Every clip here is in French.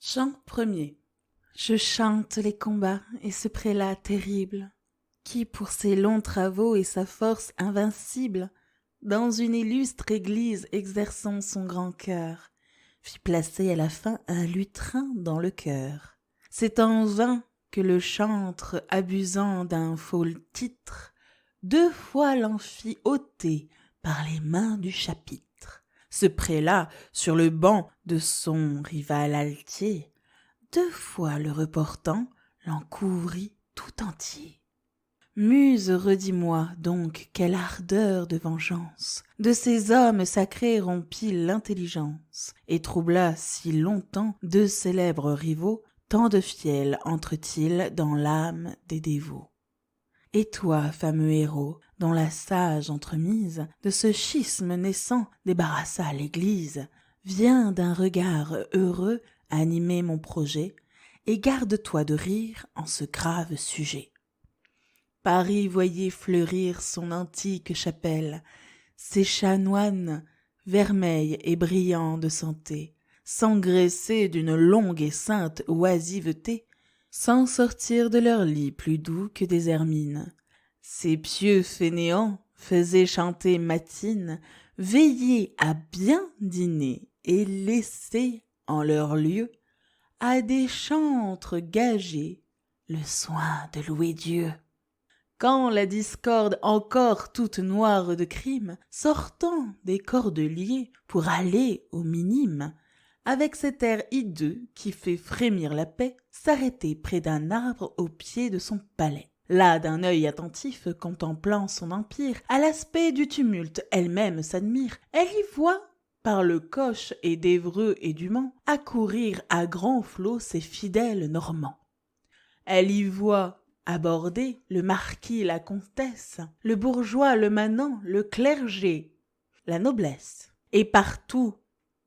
Chant premier. Je chante les combats et ce prélat terrible, qui pour ses longs travaux et sa force invincible, dans une illustre église exerçant son grand cœur, fit placer à la fin un lutrin dans le chœur. C'est en vain que le chantre, abusant d'un faux titre, 2 fois l'en fit ôter par les mains du chapitre. Ce prélat, sur le banc de son rival altier, 2 fois le reportant, l'en couvrit tout entier. Muse, redis-moi donc quelle ardeur de vengeance de ces hommes sacrés rompit l'intelligence et troubla si longtemps 2 célèbres rivaux, tant de fiel entre-t-il dans l'âme des dévots. Et toi, fameux héros, dont la sage entremise de ce schisme naissant débarrassa l'Église, viens d'un regard heureux animer mon projet, et garde-toi de rire en ce grave sujet. Paris voyait fleurir son antique chapelle, ses chanoines vermeils et brillants de santé, s'engraisser d'une longue et sainte oisiveté, sans sortir de leur lit plus doux que des hermines. Ces pieux fainéants faisaient chanter matines, veiller à bien dîner et laisser en leur lieu à des chantres gagés le soin de louer Dieu. Quand la discorde encore toute noire de crime, sortant des cordeliers pour aller au minime, avec cet air hideux qui fait frémir la paix, s'arrêter près d'un arbre au pied de son palais. Là, d'un œil attentif, contemplant son empire, à l'aspect du tumulte, elle-même s'admire. Elle y voit, par le coche et d'Évreux et du Mans, accourir à grands flots ses fidèles Normands. Elle y voit aborder le marquis, la comtesse, le bourgeois, le manant, le clergé, la noblesse. Et partout,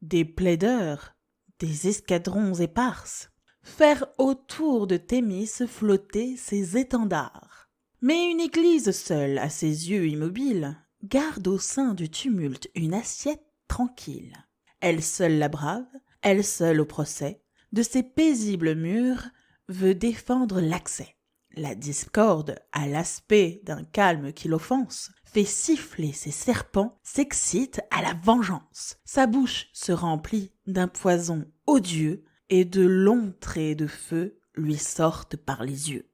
des plaideurs, des escadrons éparses, faire autour de Thémis flotter ses étendards. Mais une église seule, à ses yeux immobiles, garde au sein du tumulte une assiette tranquille. Elle seule la brave, elle seule au procès, de ses paisibles murs veut défendre l'accès. La discorde, à l'aspect d'un calme qui l'offense, fait siffler ses serpents, s'excite à la vengeance. Sa bouche se remplit d'un poison odieux, et de longs traits de feu lui sortent par les yeux.